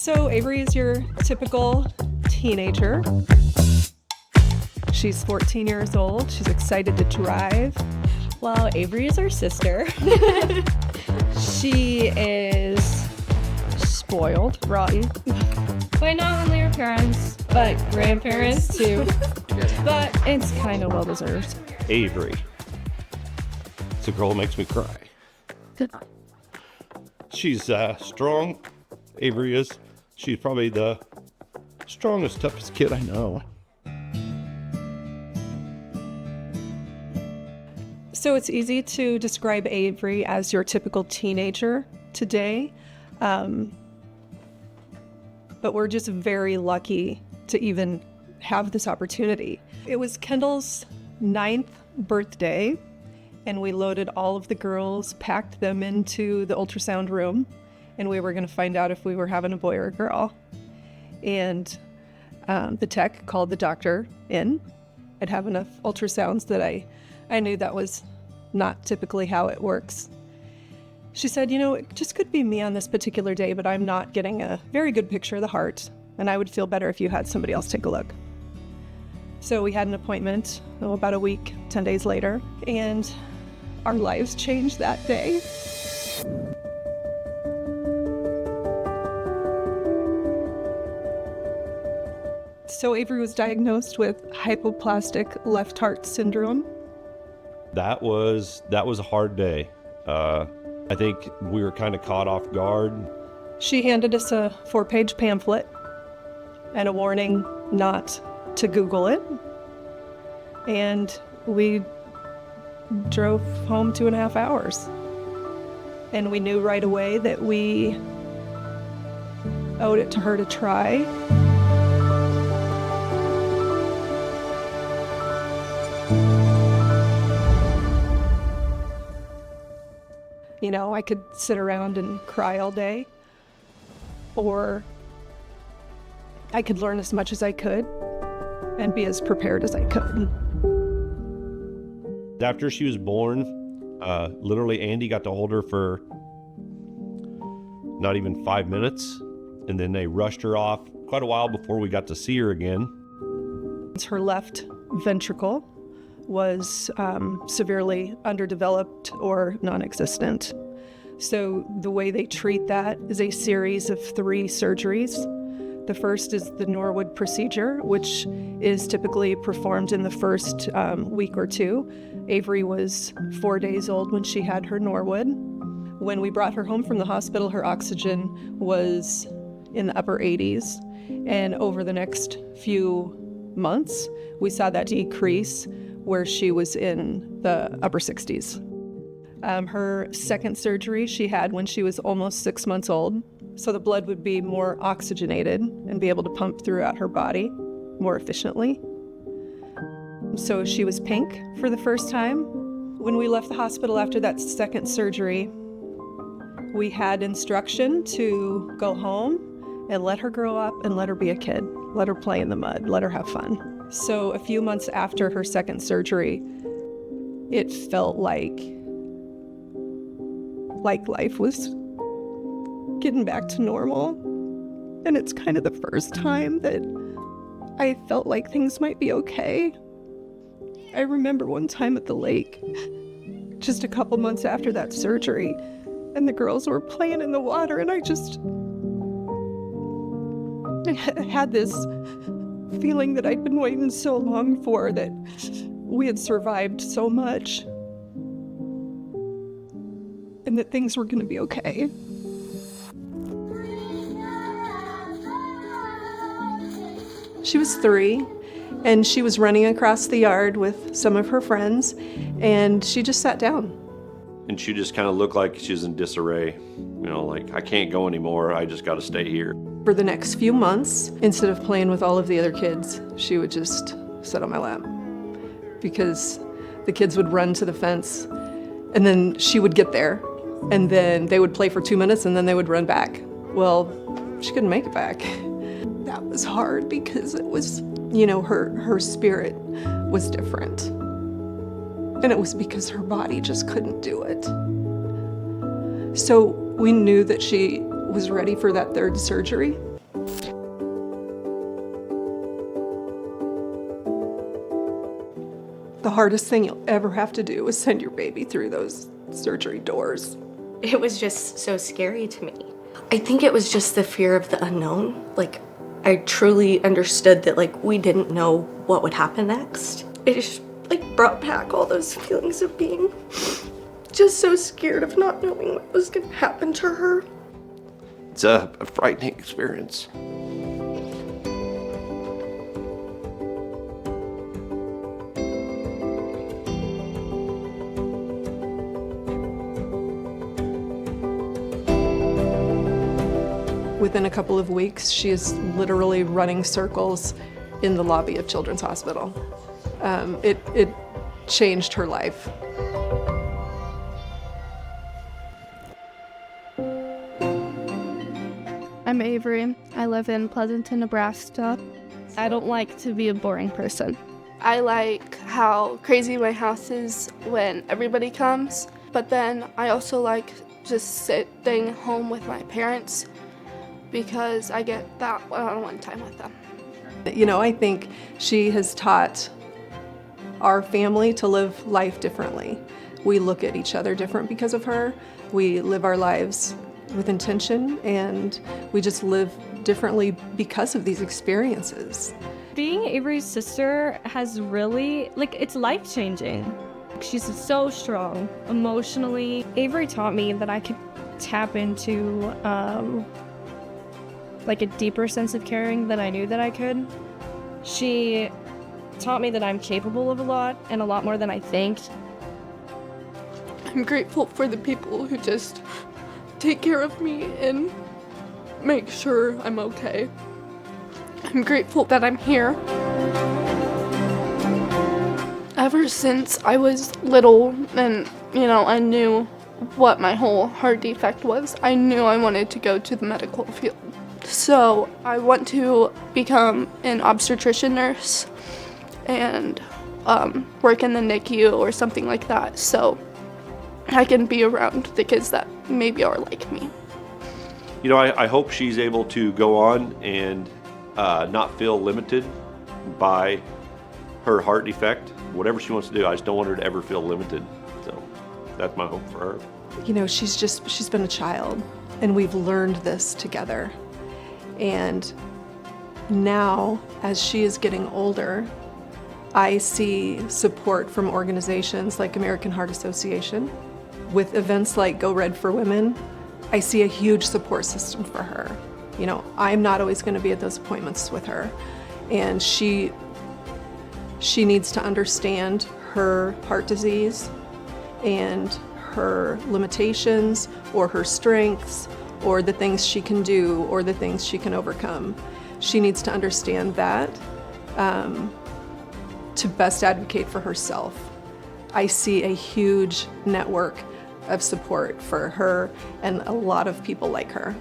So Avery is your typical teenager. She's 14 years old. She's excited to drive. Well, Avery is our sister. She is spoiled, rotten. But not only her parents, but grandparents too. But it's kind of well-deserved. Avery. It's a girl that makes me cry. She's strong. Avery is. She's probably the strongest, toughest kid I know. So it's easy to describe Avery as your typical teenager today. But we're just very lucky to even have this opportunity. It was Kendall's 9th birthday, and we loaded all of the girls, packed them into the ultrasound room, and we were going to find out if we were having a boy or a girl. And the tech called the doctor in. I'd have enough ultrasounds that I knew that was not typically how it works. She said, it just could be me on this particular day, but I'm not getting a very good picture of the heart, and I would feel better if you had somebody else take a look. So we had an appointment about a week, 10 days later, and our lives changed that day. So Avery was diagnosed with hypoplastic left heart syndrome. That was a hard day. I think we were kind of caught off guard. She handed us a 4-page pamphlet and a warning not to Google it. And we drove home 2.5 hours. And we knew right away that we owed it to her to try. I could sit around and cry all day, or I could learn as much as I could and be as prepared as I could. After she was born, literally Andy got to hold her for not even 5 minutes, and then they rushed her off quite a while before we got to see her again. Her left ventricle was severely underdeveloped or non-existent. So the way they treat that is a series of 3 surgeries. The first is the Norwood procedure, which is typically performed in the first week or 2. Avery was 4 days old when she had her Norwood. When we brought her home from the hospital, her oxygen was in the upper 80s. And over the next few months, we saw that decrease where she was in the upper 60s. Her second surgery she had when she was almost 6 months old. So the blood would be more oxygenated and be able to pump throughout her body more efficiently. So she was pink for the first time. When we left the hospital after that second surgery, we had instruction to go home and let her grow up and let her be a kid. Let her play in the mud, let her have fun. So a few months after her second surgery, it felt like life was getting back to normal. And it's kind of the first time that I felt like things might be okay. I remember one time at the lake, just a couple months after that surgery, and the girls were playing in the water, and I had this feeling that I'd been waiting so long for, that we had survived so much and that things were going to be okay. She was 3, and she was running across the yard with some of her friends, and she just sat down. And she just kind of looked like she was in disarray. Like, I can't go anymore. I just got to stay here. For the next few months, instead of playing with all of the other kids, she would just sit on my lap, because the kids would run to the fence, and then she would get there, and then they would play for 2 minutes, and then they would run back. Well, she couldn't make it back. That was hard because it was, her spirit was different. And it was because her body just couldn't do it. So we knew that she was ready for that third surgery. hardest thing you'll ever have to do is send your baby through those surgery doors. It was just so scary to me. I think it was just the fear of the unknown. Like, I truly understood that, like, we didn't know what would happen next. It just, like, brought back all those feelings of being just so scared of not knowing what was gonna happen to her. It's a frightening experience. Within a couple of weeks, she is literally running circles in the lobby of Children's Hospital. It changed her life. I'm Avery. I live in Pleasanton, Nebraska. I don't like to be a boring person. I like how crazy my house is when everybody comes, but then I also like just sitting home with my parents because I get that one-on-one time with them. You know, I think she has taught our family to live life differently. We look at each other different because of her. We live our lives with intention, and we just live differently because of these experiences. Being Avery's sister has really, it's life-changing. She's so strong emotionally. Avery taught me that I could tap into a deeper sense of caring than I knew that I could. She taught me that I'm capable of a lot, and a lot more than I think. I'm grateful for the people who just take care of me and make sure I'm okay. I'm grateful that I'm here. Ever since I was little and, I knew what my whole heart defect was, I knew I wanted to go to the medical field. So I want to become an obstetrician nurse and work in the NICU or something like that, so I can be around the kids that maybe are like me. I hope she's able to go on and not feel limited by her heart defect. Whatever she wants to do, I just don't want her to ever feel limited. So that's my hope for her. She's been a child, and we've learned this together. And now, as she is getting older, I see support from organizations like American Heart Association. With events like Go Red for Women, I see a huge support system for her. I'm not always going to be at those appointments with her, and she needs to understand her heart disease and her limitations or her strengths or the things she can do or the things she can overcome. She needs to understand that to best advocate for herself. I see a huge network of support for her and a lot of people like her.